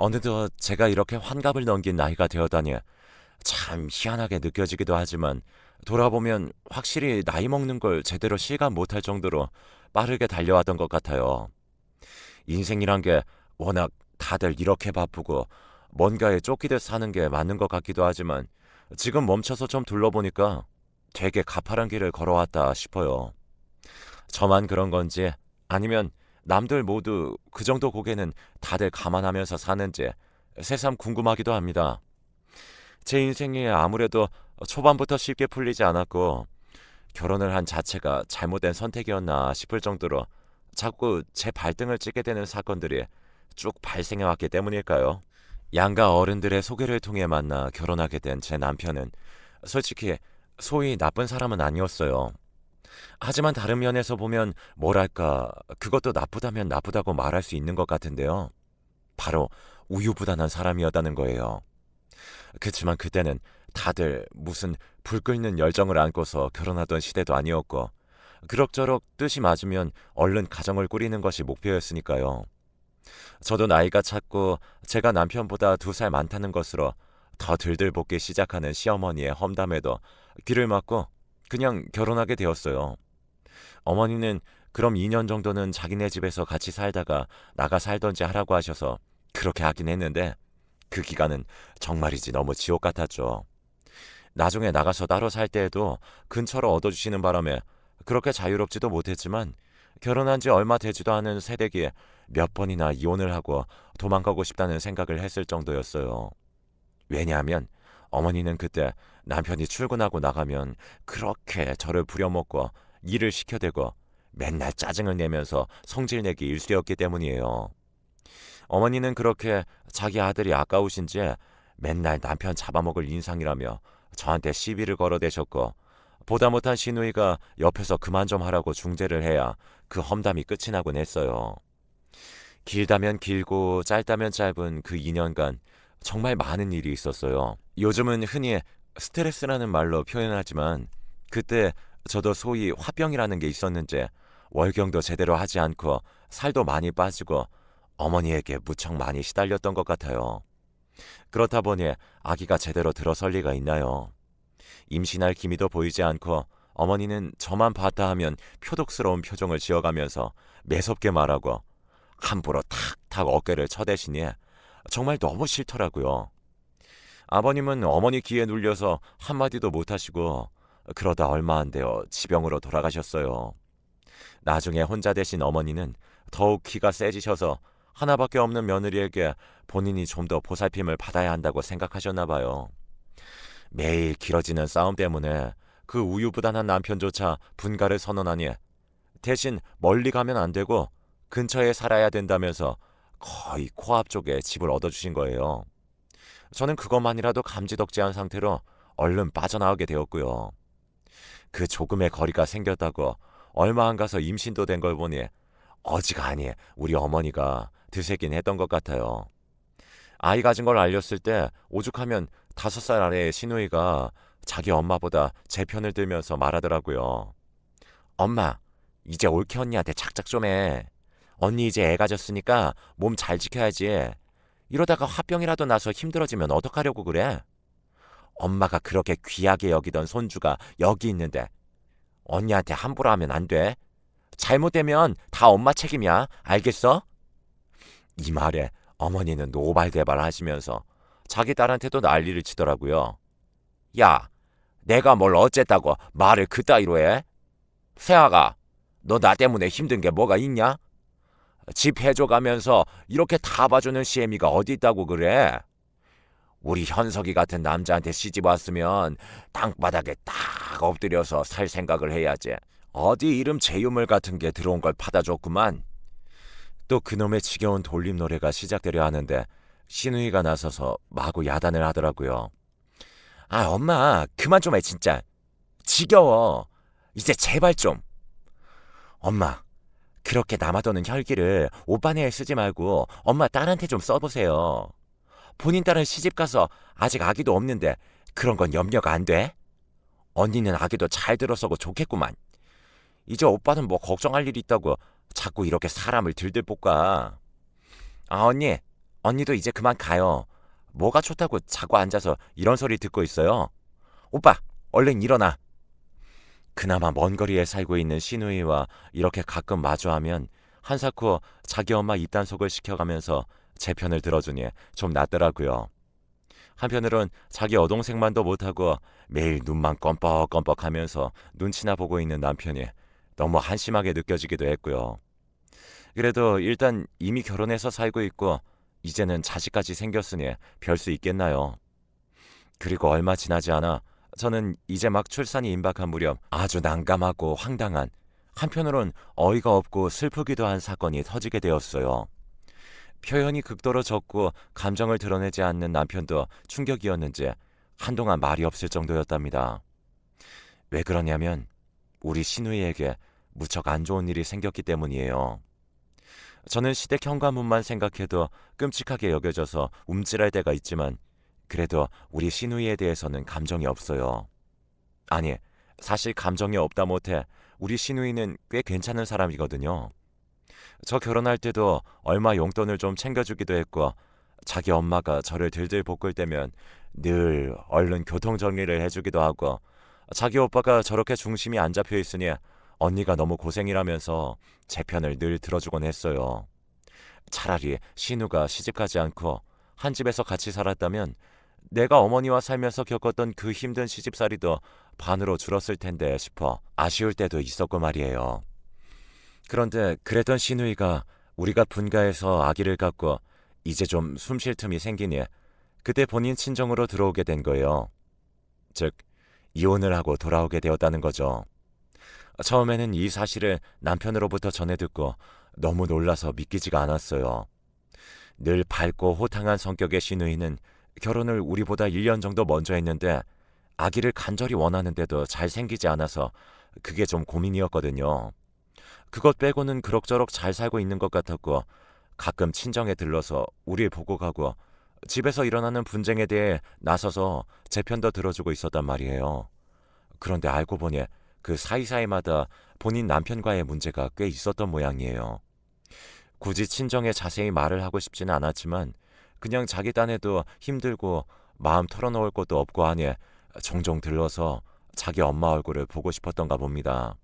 어느덧 제가 이렇게 환갑을 넘긴 나이가 되어다니 참 희한하게 느껴지기도 하지만 돌아보면 확실히 나이 먹는 걸 제대로 실감 못할 정도로 빠르게 달려왔던 것 같아요. 인생이란 게 워낙 다들 이렇게 바쁘고 뭔가에 쫓기듯 사는 게 맞는 것 같기도 하지만 지금 멈춰서 좀 둘러보니까 되게 가파른 길을 걸어왔다 싶어요. 저만 그런 건지 아니면 남들 모두 그 정도 고개는 다들 감안하면서 사는지 새삼 궁금하기도 합니다. 제 인생이 아무래도 초반부터 쉽게 풀리지 않았고 결혼을 한 자체가 잘못된 선택이었나 싶을 정도로 자꾸 제 발등을 찍게 되는 사건들이 쭉 발생해왔기 때문일까요? 양가 어른들의 소개를 통해 만나 결혼하게 된 제 남편은 솔직히 소위 나쁜 사람은 아니었어요. 하지만 다른 면에서 보면 뭐랄까 그것도 나쁘다면 나쁘다고 말할 수 있는 것 같은데요. 바로 우유부단한 사람이었다는 거예요. 그치만 그때는 다들 무슨 불 끓는 열정을 안고서 결혼하던 시대도 아니었고 그럭저럭 뜻이 맞으면 얼른 가정을 꾸리는 것이 목표였으니까요. 저도 나이가 찼고 제가 남편보다 2살 많다는 것으로 더 들들볶기 시작하는 시어머니의 험담에도 귀를 막고 그냥 결혼하게 되었어요. 어머니는 그럼 2년 정도는 자기네 집에서 같이 살다가 나가 살던지 하라고 하셔서 그렇게 하긴 했는데 그 기간은 정말이지 너무 지옥 같았죠. 나중에 나가서 따로 살 때에도 근처로 얻어주시는 바람에 그렇게 자유롭지도 못했지만 결혼한 지 얼마 되지도 않은 새댁이 몇 번이나 이혼을 하고 도망가고 싶다는 생각을 했을 정도였어요. 왜냐하면 어머니는 그때 남편이 출근하고 나가면 그렇게 저를 부려먹고 일을 시켜대고 맨날 짜증을 내면서 성질내기 일쑤였기 때문이에요. 어머니는 그렇게 자기 아들이 아까우신지 맨날 남편 잡아먹을 인상이라며 저한테 시비를 걸어대셨고 보다 못한 시누이가 옆에서 그만 좀 하라고 중재를 해야 그 험담이 끝이 나곤 했어요. 길다면 길고 짧다면 짧은 그 2년간 정말 많은 일이 있었어요. 요즘은 흔히 스트레스라는 말로 표현하지만 그때 저도 소위 화병이라는 게 있었는지 월경도 제대로 하지 않고 살도 많이 빠지고 어머니에게 무척 많이 시달렸던 것 같아요. 그렇다 보니 아기가 제대로 들어설 리가 있나요? 임신할 기미도 보이지 않고 어머니는 저만 봤다 하면 표독스러운 표정을 지어가면서 매섭게 말하고 함부로 탁탁 어깨를 쳐대시니 정말 너무 싫더라고요. 아버님은 어머니 귀에 눌려서 한마디도 못하시고 그러다 얼마 안 되어 지병으로 돌아가셨어요. 나중에 혼자 되신 어머니는 더욱 기가 세지셔서 하나밖에 없는 며느리에게 본인이 좀 더 보살핌을 받아야 한다고 생각하셨나 봐요. 매일 길어지는 싸움 때문에 그 우유부단한 남편조차 분가를 선언하니 대신 멀리 가면 안 되고 근처에 살아야 된다면서 거의 코앞 쪽에 집을 얻어주신 거예요. 저는 그것만이라도 감지덕지한 상태로 얼른 빠져나오게 되었고요. 그 조금의 거리가 생겼다고 얼마 안 가서 임신도 된 걸 보니 어지간히 우리 어머니가 드세긴 했던 것 같아요. 아이 가진 걸 알렸을 때 오죽하면 5살 아래의 시누이가 자기 엄마보다 제 편을 들면서 말하더라고요. 엄마, 이제 올케 언니한테 작작 좀 해. 언니 이제 애 가졌으니까 몸 잘 지켜야지. 이러다가 화병이라도 나서 힘들어지면 어떡하려고 그래? 엄마가 그렇게 귀하게 여기던 손주가 여기 있는데 언니한테 함부로 하면 안 돼. 잘못되면 다 엄마 책임이야. 알겠어? 이 말에 어머니는 노발대발 하시면서 자기 딸한테도 난리를 치더라고요. 야, 내가 뭘 어쨌다고 말을 그따위로 해? 세아가, 너 나 때문에 힘든 게 뭐가 있냐? 집 해줘가면서 이렇게 다 봐주는 시애미가 어디 있다고 그래? 우리 현석이 같은 남자한테 시집 왔으면 땅바닥에 딱 엎드려서 살 생각을 해야지. 어디 이름 제유물 같은 게 들어온 걸 받아줬구만. 또 그놈의 지겨운 돌림 노래가 시작되려 하는데 시누이가 나서서 마구 야단을 하더라고요. 아, 엄마 그만 좀 해 진짜. 지겨워. 이제 제발 좀. 엄마, 그렇게 남아도는 혈기를 오빠네에 쓰지 말고 엄마 딸한테 좀 써보세요. 본인 딸은 시집가서 아직 아기도 없는데 그런 건 염려가 안 돼? 언니는 아기도 잘 들어서고 좋겠구만. 이제 오빠는 뭐 걱정할 일 있다고 자꾸 이렇게 사람을 들들 볶아. 아, 언니, 언니도 이제 그만 가요. 뭐가 좋다고 자고 앉아서 이런 소리 듣고 있어요. 오빠, 얼른 일어나. 그나마 먼 거리에 살고 있는 시누이와 이렇게 가끔 마주하면 한사코 자기 엄마 입단속을 시켜가면서 제 편을 들어주니 좀 낫더라고요. 한편으론 자기 여동생만도 못하고 매일 눈만 껌뻑껌뻑하면서 눈치나 보고 있는 남편이 너무 한심하게 느껴지기도 했고요. 그래도 일단 이미 결혼해서 살고 있고 이제는 자식까지 생겼으니 별 수 있겠나요. 그리고 얼마 지나지 않아 저는 이제 막 출산이 임박한 무렵 아주 난감하고 황당한, 한편으론 어이가 없고 슬프기도 한 사건이 터지게 되었어요. 표현이 극도로 적고 감정을 드러내지 않는 남편도 충격이었는지 한동안 말이 없을 정도였답니다. 왜 그러냐면 우리 시누이에게 무척 안 좋은 일이 생겼기 때문이에요. 저는 시댁 현관문만 생각해도 끔찍하게 여겨져서 움찔할 때가 있지만 그래도 우리 시누이에 대해서는 감정이 없어요. 아니, 사실 감정이 없다 못해 우리 시누이는 꽤 괜찮은 사람이거든요. 저 결혼할 때도 얼마 용돈을 좀 챙겨주기도 했고 자기 엄마가 저를 들들 볶을 때면 늘 얼른 교통 정리를 해주기도 하고 자기 오빠가 저렇게 중심이 안 잡혀 있으니 언니가 너무 고생이라면서 제 편을 늘 들어주곤 했어요. 차라리 신우가 시집가지 않고 한 집에서 같이 살았다면 내가 어머니와 살면서 겪었던 그 힘든 시집살이도 반으로 줄었을 텐데 싶어 아쉬울 때도 있었고 말이에요. 그런데 그랬던 시누이가 우리가 분가해서 아기를 갖고 이제 좀 숨쉴 틈이 생기니 그때 본인 친정으로 들어오게 된 거예요. 즉, 이혼을 하고 돌아오게 되었다는 거죠. 처음에는 이 사실을 남편으로부터 전해 듣고 너무 놀라서 믿기지가 않았어요. 늘 밝고 호탕한 성격의 시누이는 결혼을 우리보다 1년 정도 먼저 했는데 아기를 간절히 원하는데도 잘 생기지 않아서 그게 좀 고민이었거든요. 그것 빼고는 그럭저럭 잘 살고 있는 것 같았고 가끔 친정에 들러서 우리 보고 가고 집에서 일어나는 분쟁에 대해 나서서 제 편도 들어주고 있었단 말이에요. 그런데 알고 보니 그 사이사이마다 본인 남편과의 문제가 꽤 있었던 모양이에요. 굳이 친정에 자세히 말을 하고 싶지는 않았지만 그냥 자기 딴에도 힘들고 마음 털어놓을 것도 없고 하니 종종 들러서 자기 엄마 얼굴을 보고 싶었던가 봅니다.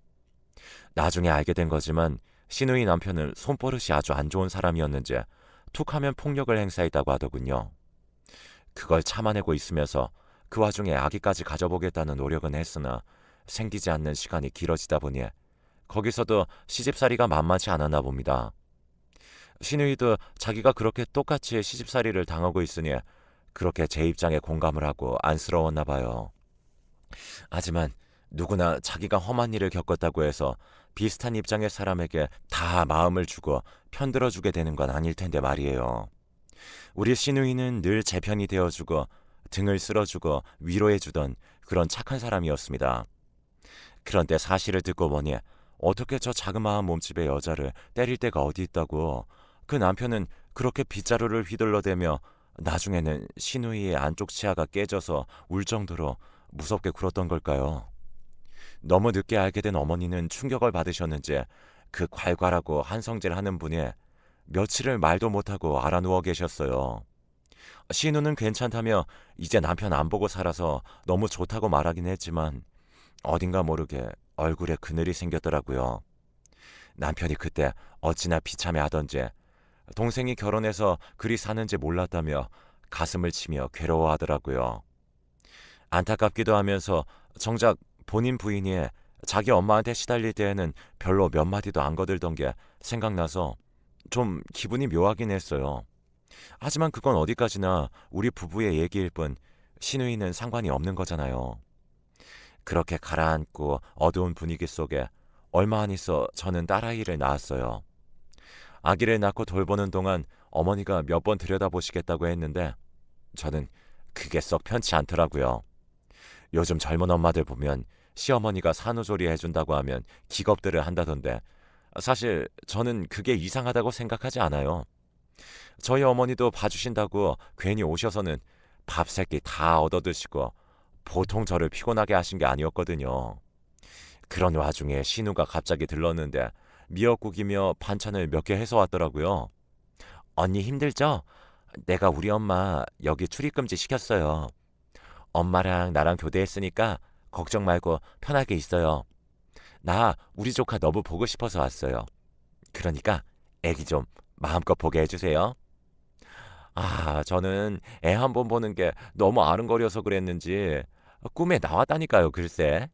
나중에 알게 된 거지만 시누이 남편은 손버릇이 아주 안 좋은 사람이었는지 툭하면 폭력을 행사했다고 하더군요. 그걸 참아내고 있으면서 그 와중에 아기까지 가져보겠다는 노력은 했으나 생기지 않는 시간이 길어지다 보니 거기서도 시집살이가 만만치 않았나 봅니다. 시누이도 자기가 그렇게 똑같이 시집살이를 당하고 있으니 그렇게 제 입장에 공감을 하고 안쓰러웠나 봐요. 하지만 누구나 자기가 험한 일을 겪었다고 해서 비슷한 입장의 사람에게 다 마음을 주고 편들어주게 되는 건 아닐 텐데 말이에요. 우리 시누이는 늘 제 편이 되어주고 등을 쓸어주고 위로해주던 그런 착한 사람이었습니다. 그런데 사실을 듣고 보니 어떻게 저 자그마한 몸집의 여자를 때릴 데가 어디 있다고 그 남편은 그렇게 빗자루를 휘둘러대며 나중에는 시누이의 안쪽 치아가 깨져서 울 정도로 무섭게 굴었던 걸까요? 너무 늦게 알게 된 어머니는 충격을 받으셨는지 그 괄괄하고 한성질하는 분이 며칠을 말도 못하고 알아누워 계셨어요. 신우는 괜찮다며 이제 남편 안 보고 살아서 너무 좋다고 말하긴 했지만 어딘가 모르게 얼굴에 그늘이 생겼더라고요. 남편이 그때 어찌나 비참해하던지 동생이 결혼해서 그리 사는지 몰랐다며 가슴을 치며 괴로워하더라고요. 안타깝기도 하면서 정작 본인 부인이 자기 엄마한테 시달릴 때에는 별로 몇 마디도 안 거들던 게 생각나서 좀 기분이 묘하긴 했어요. 하지만 그건 어디까지나 우리 부부의 얘기일 뿐 시누이는 상관이 없는 거잖아요. 그렇게 가라앉고 어두운 분위기 속에 얼마 안 있어 저는 딸아이를 낳았어요. 아기를 낳고 돌보는 동안 어머니가 몇 번 들여다보시겠다고 했는데 저는 그게 썩 편치 않더라고요. 요즘 젊은 엄마들 보면 시어머니가 산후조리 해준다고 하면 기겁들을 한다던데 사실 저는 그게 이상하다고 생각하지 않아요. 저희 어머니도 봐주신다고 괜히 오셔서는 밥 세 끼 다 얻어드시고 보통 저를 피곤하게 하신 게 아니었거든요. 그런 와중에 신우가 갑자기 들렀는데 미역국이며 반찬을 몇 개 해서 왔더라고요. 언니 힘들죠? 내가 우리 엄마 여기 출입금지 시켰어요. 엄마랑 나랑 교대했으니까 걱정 말고 편하게 있어요. 나 우리 조카 너무 보고 싶어서 왔어요. 그러니까 애기 좀 마음껏 보게 해주세요. 저는 애 한 번 보는 게 너무 아른거려서 그랬는지 꿈에 나왔다니까요, 글쎄.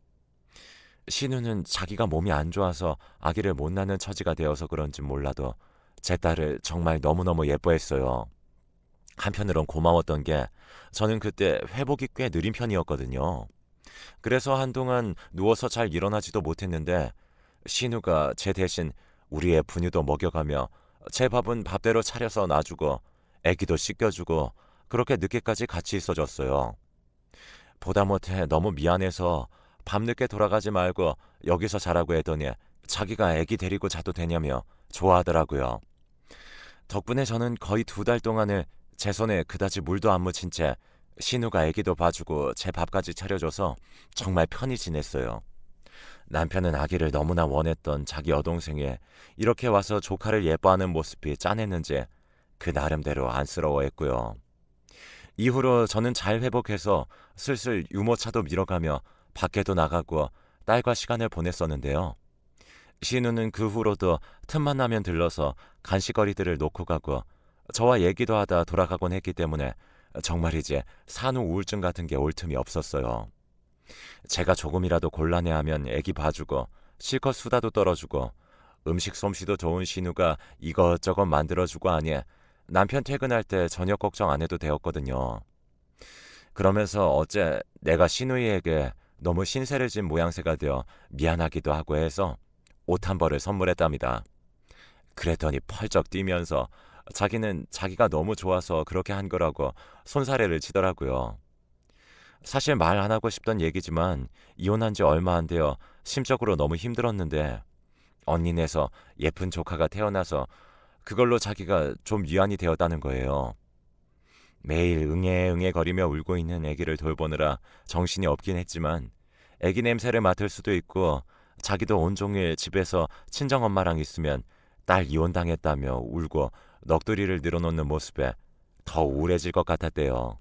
신우는 자기가 몸이 안 좋아서 아기를 못 낳는 처지가 되어서 그런지 몰라도 제 딸을 정말 너무너무 예뻐했어요. 한편으론 고마웠던 게 저는 그때 회복이 꽤 느린 편이었거든요. 그래서 한동안 누워서 잘 일어나지도 못했는데 신우가 제 대신 우리의 분유도 먹여가며 제 밥은 밥대로 차려서 놔주고 애기도 씻겨주고 그렇게 늦게까지 같이 있어줬어요. 보다 못해 너무 미안해서 밤늦게 돌아가지 말고 여기서 자라고 했더니 자기가 애기 데리고 자도 되냐며 좋아하더라고요. 덕분에 저는 거의 2달 동안을 제 손에 그다지 물도 안 묻힌 채 신우가 애기도 봐주고 제 밥까지 차려줘서 정말 편히 지냈어요. 남편은 아기를 너무나 원했던 자기 여동생이 이렇게 와서 조카를 예뻐하는 모습이 짠했는지 그 나름대로 안쓰러워했고요. 이후로 저는 잘 회복해서 슬슬 유모차도 밀어가며 밖에도 나가고 딸과 시간을 보냈었는데요. 신우는 그 후로도 틈만 나면 들러서 간식거리들을 놓고 가고 저와 얘기도 하다 돌아가곤 했기 때문에 정말이지 산후 우울증 같은 게 올 틈이 없었어요. 제가 조금이라도 곤란해하면 애기 봐주고 실컷 수다도 떨어주고 음식 솜씨도 좋은 신우가 이것저것 만들어주고 하니 남편 퇴근할 때 저녁 걱정 안 해도 되었거든요. 그러면서 어째 내가 신우이에게 너무 신세를 진 모양새가 되어 미안하기도 하고 해서 옷 한 벌을 선물했답니다. 그랬더니 펄쩍 뛰면서 자기는 자기가 너무 좋아서 그렇게 한 거라고 손사래를 치더라고요. 사실 말 안 하고 싶던 얘기지만 이혼한 지 얼마 안 되어 심적으로 너무 힘들었는데 언니네서 예쁜 조카가 태어나서 그걸로 자기가 좀 위안이 되었다는 거예요. 매일 응애응애 거리며 울고 있는 아기를 돌보느라 정신이 없긴 했지만 아기 냄새를 맡을 수도 있고 자기도 온종일 집에서 친정엄마랑 있으면 딸 이혼당했다며 울고 넋두리를 늘어놓는 모습에 더 우울해질 것 같았대요.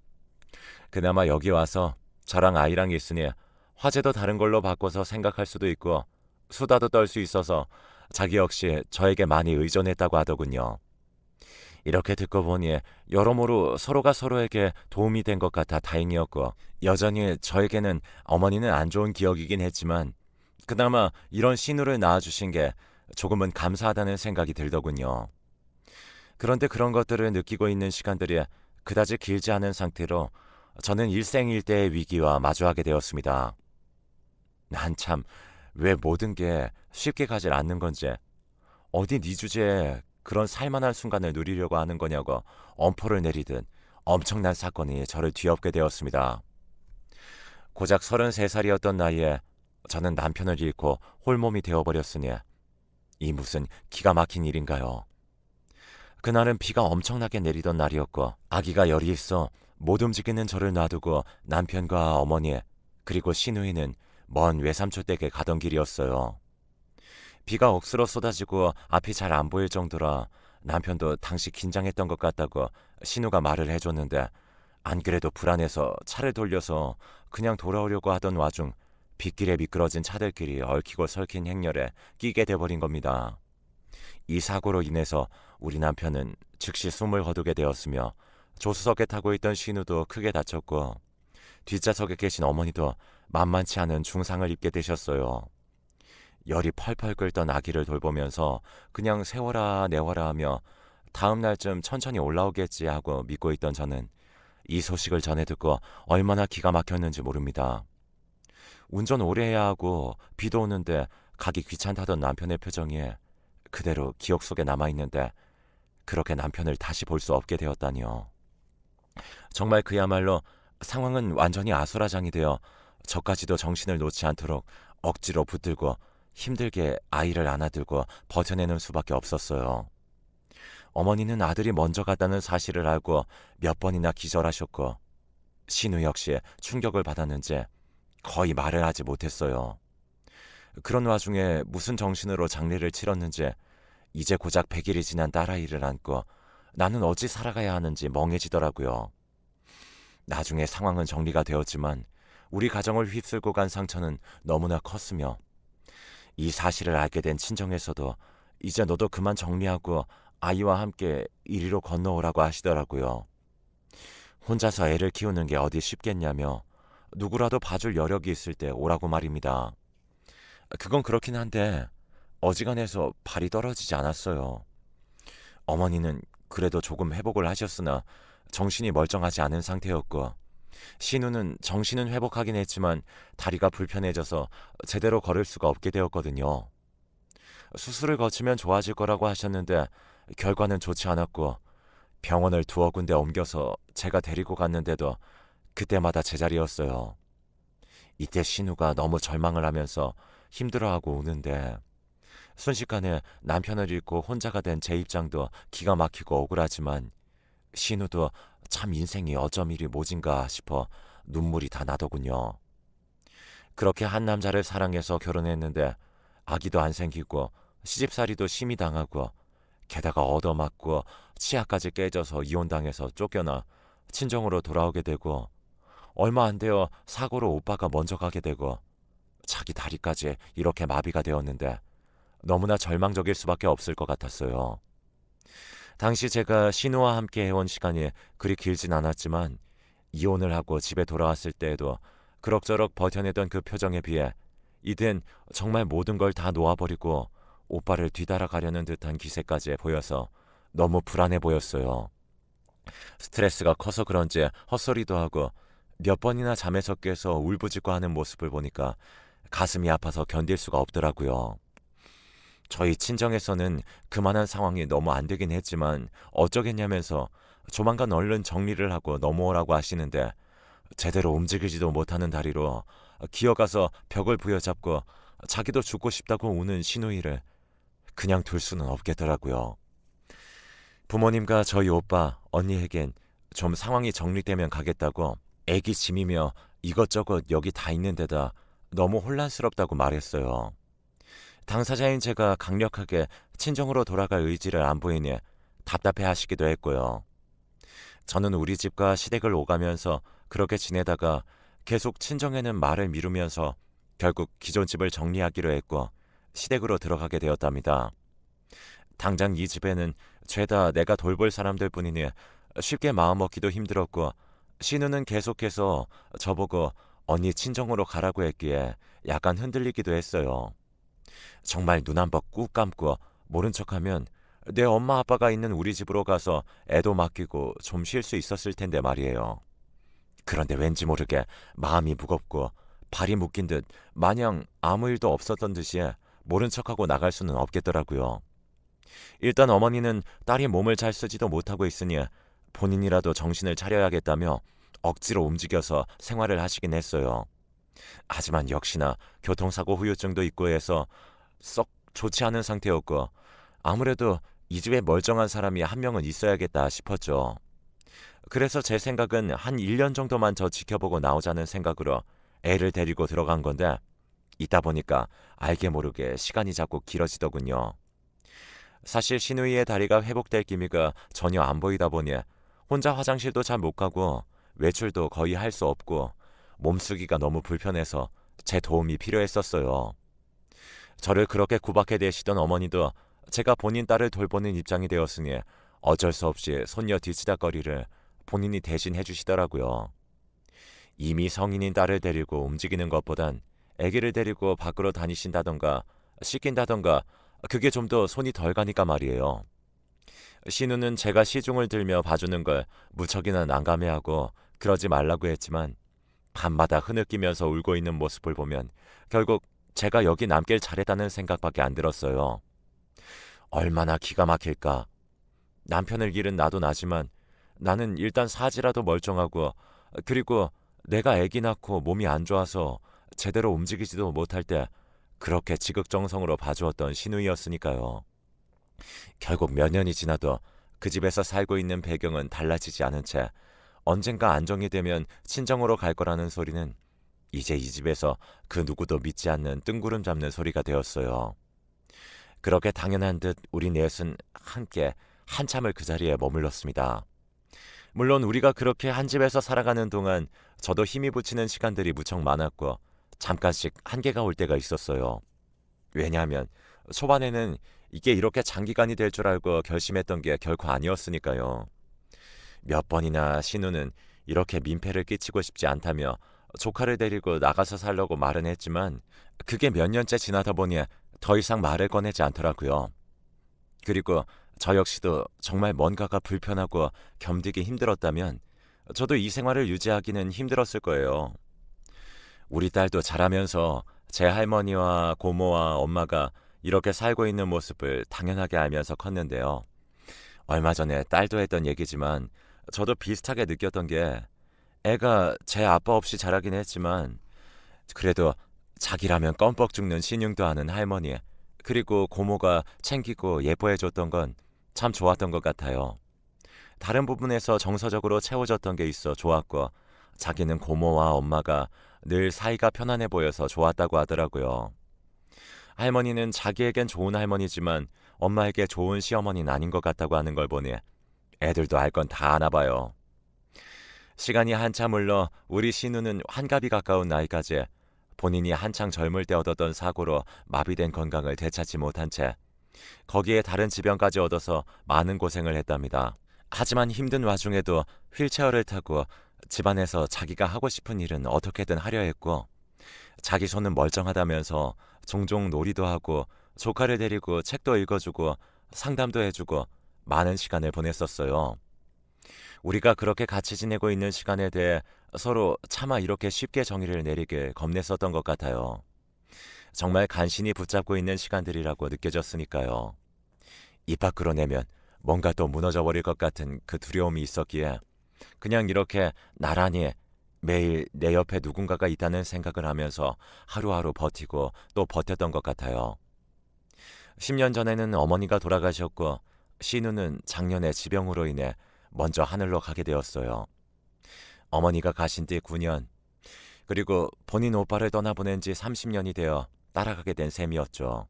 그나마 여기 와서 저랑 아이랑 있으니 화제도 다른 걸로 바꿔서 생각할 수도 있고 수다도 떨 수 있어서 자기 역시 저에게 많이 의존했다고 하더군요. 이렇게 듣고 보니 여러모로 서로가 서로에게 도움이 된 것 같아 다행이었고 여전히 저에게는 어머니는 안 좋은 기억이긴 했지만 그나마 이런 신우를 낳아주신 게 조금은 감사하다는 생각이 들더군요. 그런데 그런 것들을 느끼고 있는 시간들이 그다지 길지 않은 상태로 저는 일생일대의 위기와 마주하게 되었습니다. 한참 왜 모든 게 쉽게 가질 않는 건지 어디 네 주제에 그런 살만한 순간을 누리려고 하는 거냐고 엄포를 내리듯 엄청난 사건이 저를 뒤엎게 되었습니다. 고작 33살이었던 나이에 저는 남편을 잃고 홀몸이 되어버렸으니 이 무슨 기가 막힌 일인가요? 그날은 비가 엄청나게 내리던 날이었고 아기가 열이 있어 못 움직이는 저를 놔두고 남편과 어머니 그리고 시누이는 먼 외삼촌 댁에 가던 길이었어요. 비가 억수로 쏟아지고 앞이 잘 안 보일 정도라 남편도 당시 긴장했던 것 같다고 신우가 말을 해줬는데 안 그래도 불안해서 차를 돌려서 그냥 돌아오려고 하던 와중 빗길에 미끄러진 차들끼리 얽히고 설킨 행렬에 끼게 돼버린 겁니다. 이 사고로 인해서 우리 남편은 즉시 숨을 거두게 되었으며 조수석에 타고 있던 신우도 크게 다쳤고 뒷좌석에 계신 어머니도 만만치 않은 중상을 입게 되셨어요. 열이 펄펄 끓던 아기를 돌보면서 그냥 세워라 내워라 하며 다음 날쯤 천천히 올라오겠지 하고 믿고 있던 저는 이 소식을 전해 듣고 얼마나 기가 막혔는지 모릅니다. 운전 오래 해야 하고 비도 오는데 가기 귀찮다던 남편의 표정이 그대로 기억 속에 남아있는데 그렇게 남편을 다시 볼 수 없게 되었다니요. 정말 그야말로 상황은 완전히 아수라장이 되어 저까지도 정신을 놓지 않도록 억지로 붙들고 힘들게 아이를 안아들고 버텨내는 수밖에 없었어요. 어머니는 아들이 먼저 갔다는 사실을 알고 몇 번이나 기절하셨고 신우 역시 충격을 받았는지 거의 말을 하지 못했어요. 그런 와중에 무슨 정신으로 장례를 치렀는지 이제 고작 100일이 지난 딸아이를 안고 나는 어찌 살아가야 하는지 멍해지더라고요. 나중에 상황은 정리가 되었지만 우리 가정을 휩쓸고 간 상처는 너무나 컸으며 이 사실을 알게 된 친정에서도 이제 너도 그만 정리하고 아이와 함께 이리로 건너오라고 하시더라고요. 혼자서 애를 키우는 게 어디 쉽겠냐며 누구라도 봐줄 여력이 있을 때 오라고 말입니다. 그건 그렇긴 한데 어지간해서 발이 떨어지지 않았어요. 어머니는 그래도 조금 회복을 하셨으나 정신이 멀쩡하지 않은 상태였고 신우는 정신은 회복하긴 했지만 다리가 불편해져서 제대로 걸을 수가 없게 되었거든요. 수술을 거치면 좋아질 거라고 하셨는데 결과는 좋지 않았고 병원을 두어 군데 옮겨서 제가 데리고 갔는데도 그때마다 제자리였어요. 이때 신우가 너무 절망을 하면서 힘들어하고 우는데 순식간에 남편을 잃고 혼자가 된 제 입장도 기가 막히고 억울하지만 신우도 참 인생이 어쩜 이리 모진가 싶어 눈물이 다 나더군요. 그렇게 한 남자를 사랑해서 결혼했는데 아기도 안 생기고 시집살이도 심히 당하고 게다가 얻어맞고 치아까지 깨져서 이혼당해서 쫓겨나 친정으로 돌아오게 되고 얼마 안 되어 사고로 오빠가 먼저 가게 되고 자기 다리까지 이렇게 마비가 되었는데 너무나 절망적일 수밖에 없을 것 같았어요. 당시 제가 신우와 함께 해온 시간이 그리 길진 않았지만 이혼을 하고 집에 돌아왔을 때에도 그럭저럭 버텨내던 그 표정에 비해 이젠 정말 모든 걸 다 놓아버리고 오빠를 뒤따라가려는 듯한 기세까지 보여서 너무 불안해 보였어요. 스트레스가 커서 그런지 헛소리도 하고 몇 번이나 잠에서 깨서 울부짖고 하는 모습을 보니까 가슴이 아파서 견딜 수가 없더라고요. 저희 친정에서는 그만한 상황이 너무 안 되긴 했지만 어쩌겠냐면서 조만간 얼른 정리를 하고 넘어오라고 하시는데 제대로 움직이지도 못하는 다리로 기어가서 벽을 부여잡고 자기도 죽고 싶다고 우는 시누이를 그냥 둘 수는 없겠더라고요. 부모님과 저희 오빠, 언니에겐 좀 상황이 정리되면 가겠다고 애기 짐이며 이것저것 여기 다 있는 데다 너무 혼란스럽다고 말했어요. 당사자인 제가 강력하게 친정으로 돌아갈 의지를 안 보이니 답답해 하시기도 했고요. 저는 우리 집과 시댁을 오가면서 그렇게 지내다가 계속 친정에는 말을 미루면서 결국 기존 집을 정리하기로 했고 시댁으로 들어가게 되었답니다. 당장 이 집에는 죄다 내가 돌볼 사람들 뿐이니 쉽게 마음먹기도 힘들었고 신우는 계속해서 저보고 언니 친정으로 가라고 했기에 약간 흔들리기도 했어요. 정말 눈 한 번 꾹 감고 모른 척하면 내 엄마 아빠가 있는 우리 집으로 가서 애도 맡기고 좀 쉴 수 있었을 텐데 말이에요. 그런데 왠지 모르게 마음이 무겁고 발이 묶인 듯 마냥 아무 일도 없었던 듯이 모른 척하고 나갈 수는 없겠더라고요. 일단 어머니는 딸이 몸을 잘 쓰지도 못하고 있으니 본인이라도 정신을 차려야겠다며 억지로 움직여서 생활을 하시긴 했어요. 하지만 역시나 교통사고 후유증도 있고 해서 썩 좋지 않은 상태였고 아무래도 이 집에 멀쩡한 사람이 한 명은 있어야겠다 싶었죠. 그래서 제 생각은 한 1년 정도만 더 지켜보고 나오자는 생각으로 애를 데리고 들어간 건데 있다 보니까 알게 모르게 시간이 자꾸 길어지더군요. 사실 시누이의 다리가 회복될 기미가 전혀 안 보이다 보니 혼자 화장실도 잘 못 가고 외출도 거의 할 수 없고 몸쓰기가 너무 불편해서 제 도움이 필요했었어요. 저를 그렇게 구박해 대시던 어머니도 제가 본인 딸을 돌보는 입장이 되었으니 어쩔 수 없이 손녀 뒤치다거리를 본인이 대신 해주시더라고요. 이미 성인인 딸을 데리고 움직이는 것보단 아기를 데리고 밖으로 다니신다던가 씻긴다던가 그게 좀 더 손이 덜 가니까 말이에요. 신우는 제가 시중을 들며 봐주는 걸 무척이나 난감해하고 그러지 말라고 했지만 밤마다 흐느끼면서 울고 있는 모습을 보면 결국 제가 여기 남길 잘했다는 생각밖에 안 들었어요. 얼마나 기가 막힐까. 남편을 잃은 나도 나지만 나는 일단 사지라도 멀쩡하고 그리고 내가 아기 낳고 몸이 안 좋아서 제대로 움직이지도 못할 때 그렇게 지극정성으로 봐주었던 시누이였으니까요. 결국 몇 년이 지나도 그 집에서 살고 있는 배경은 달라지지 않은 채 언젠가 안정이 되면 친정으로 갈 거라는 소리는 이제 이 집에서 그 누구도 믿지 않는 뜬구름 잡는 소리가 되었어요. 그렇게 당연한 듯 우리 넷은 함께 한참을 그 자리에 머물렀습니다. 물론 우리가 그렇게 한 집에서 살아가는 동안 저도 힘이 붙이는 시간들이 무척 많았고 잠깐씩 한계가 올 때가 있었어요. 왜냐하면 초반에는 이게 이렇게 장기간이 될 줄 알고 결심했던 게 결코 아니었으니까요. 몇 번이나 신우는 이렇게 민폐를 끼치고 싶지 않다며 조카를 데리고 나가서 살려고 말은 했지만 그게 몇 년째 지나다 보니 더 이상 말을 꺼내지 않더라고요. 그리고 저 역시도 정말 뭔가가 불편하고 견디기 힘들었다면 저도 이 생활을 유지하기는 힘들었을 거예요. 우리 딸도 자라면서 제 할머니와 고모와 엄마가 이렇게 살고 있는 모습을 당연하게 알면서 컸는데요. 얼마 전에 딸도 했던 얘기지만 저도 비슷하게 느꼈던 게 애가 제 아빠 없이 자라긴 했지만 그래도 자기라면 껌뻑 죽는 신용도 하는 할머니 그리고 고모가 챙기고 예뻐해줬던 건 참 좋았던 것 같아요. 다른 부분에서 정서적으로 채워졌던 게 있어 좋았고 자기는 고모와 엄마가 늘 사이가 편안해 보여서 좋았다고 하더라고요. 할머니는 자기에겐 좋은 할머니지만 엄마에게 좋은 시어머니는 아닌 것 같다고 하는 걸 보니 애들도 알 건 다 아나 봐요. 시간이 한참 흘러 우리 신우는 환갑이 가까운 나이까지 본인이 한창 젊을 때 얻었던 사고로 마비된 건강을 되찾지 못한 채 거기에 다른 지병까지 얻어서 많은 고생을 했답니다. 하지만 힘든 와중에도 휠체어를 타고 집안에서 자기가 하고 싶은 일은 어떻게든 하려 했고 자기 손은 멀쩡하다면서 종종 놀이도 하고 조카를 데리고 책도 읽어주고 상담도 해주고 많은 시간을 보냈었어요. 우리가 그렇게 같이 지내고 있는 시간에 대해 서로 차마 이렇게 쉽게 정의를 내리길 겁냈었던 것 같아요. 정말 간신히 붙잡고 있는 시간들이라고 느껴졌으니까요. 입 밖으로 내면 뭔가 또 무너져버릴 것 같은 그 두려움이 있었기에 그냥 이렇게 나란히 매일 내 옆에 누군가가 있다는 생각을 하면서 하루하루 버티고 또 버텼던 것 같아요. 10년 전에는 어머니가 돌아가셨고 신우는 작년에 지병으로 인해 먼저 하늘로 가게 되었어요. 어머니가 가신 뒤 9년, 그리고 본인 오빠를 떠나보낸 지 30년이 되어 따라가게 된 셈이었죠.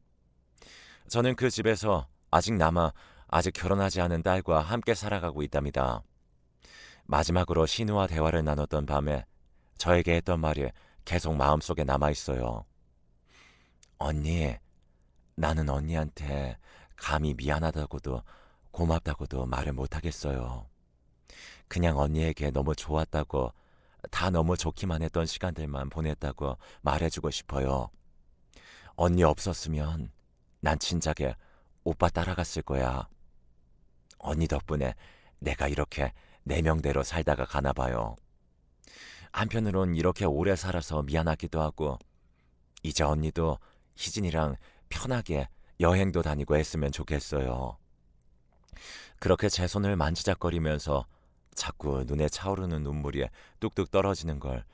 저는 그 집에서 아직 결혼하지 않은 딸과 함께 살아가고 있답니다. 마지막으로 신우와 대화를 나눴던 밤에 저에게 했던 말이 계속 마음속에 남아있어요. 언니, 나는 언니한테 감히 미안하다고도 고맙다고도 말을 못하겠어요. 그냥 언니에게 너무 좋았다고 다 너무 좋기만 했던 시간들만 보냈다고 말해주고 싶어요. 언니 없었으면 난 진작에 오빠 따라갔을 거야. 언니 덕분에 내가 이렇게 내 명대로 살다가 가나 봐요. 한편으론 이렇게 오래 살아서 미안하기도 하고 이제 언니도 희진이랑 편하게 여행도 다니고 했으면 좋겠어요. 그렇게 제 손을 만지작거리면서 자꾸 눈에 차오르는 눈물이 뚝뚝 떨어지는 걸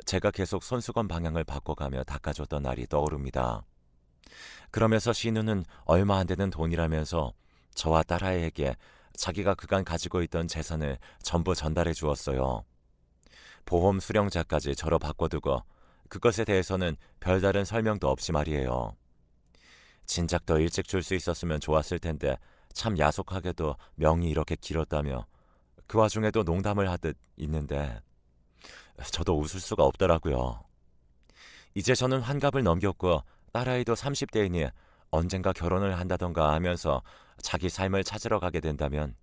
제가 계속 손수건 방향을 바꿔가며 닦아줬던 날이 떠오릅니다. 그러면서 신우는 얼마 안 되는 돈이라면서 저와 딸아이에게 자기가 그간 가지고 있던 재산을 전부 전달해 주었어요. 보험 수령자까지 저로 바꿔두고 그것에 대해서는 별다른 설명도 없이 말이에요. 진작 더 일찍 줄 수 있었으면 좋았을 텐데 참 야속하게도 명이 이렇게 길었다며 그 와중에도 농담을 하듯 있는데 저도 웃을 수가 없더라고요. 이제 저는 환갑을 넘겼고 딸아이도 30대이니 언젠가 결혼을 한다던가 하면서 자기 삶을 찾으러 가게 된다면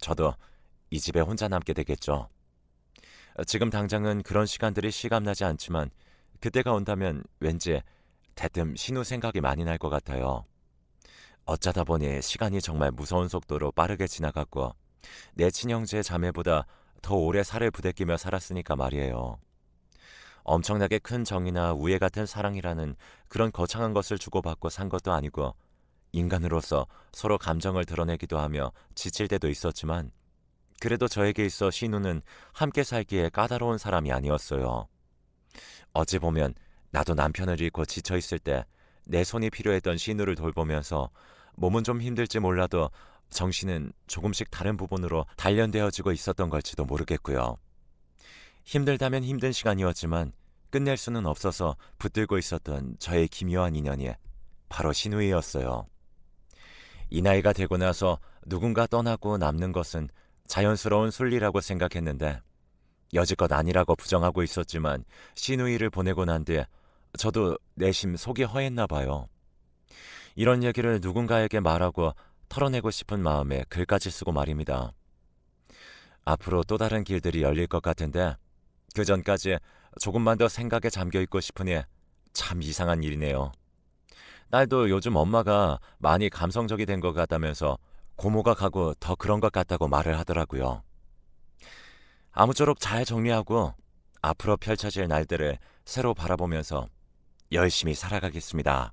저도 이 집에 혼자 남게 되겠죠. 지금 당장은 그런 시간들이 실감나지 않지만 그때가 온다면 왠지 대뜸 신우 생각이 많이 날 것 같아요. 어쩌다 보니 시간이 정말 무서운 속도로 빠르게 지나갔고 내 친형제 자매보다 더 오래 살을 부대끼며 살았으니까 말이에요. 엄청나게 큰 정이나 우애 같은 사랑이라는 그런 거창한 것을 주고받고 산 것도 아니고 인간으로서 서로 감정을 드러내기도 하며 지칠 때도 있었지만 그래도 저에게 있어 신우는 함께 살기에 까다로운 사람이 아니었어요. 어찌 보면 나도 남편을 잃고 지쳐있을 때 내 손이 필요했던 신우를 돌보면서 몸은 좀 힘들지 몰라도 정신은 조금씩 다른 부분으로 단련되어지고 있었던 걸지도 모르겠고요. 힘들다면 힘든 시간이었지만 끝낼 수는 없어서 붙들고 있었던 저의 기묘한 인연이 바로 신우이였어요. 이 나이가 되고 나서 누군가 떠나고 남는 것은 자연스러운 순리라고 생각했는데 여지껏 아니라고 부정하고 있었지만 시누이를 보내고 난 뒤에 저도 내심 속이 허했나 봐요. 이런 얘기를 누군가에게 말하고 털어내고 싶은 마음에 글까지 쓰고 말입니다. 앞으로 또 다른 길들이 열릴 것 같은데 그 전까지 조금만 더 생각에 잠겨 있고 싶으니 참 이상한 일이네요. 딸도 요즘 엄마가 많이 감성적이 된 것 같다면서 고모가 가고 더 그런 것 같다고 말을 하더라고요. 아무쪼록 잘 정리하고 앞으로 펼쳐질 날들을 새로 바라보면서 열심히 살아가겠습니다.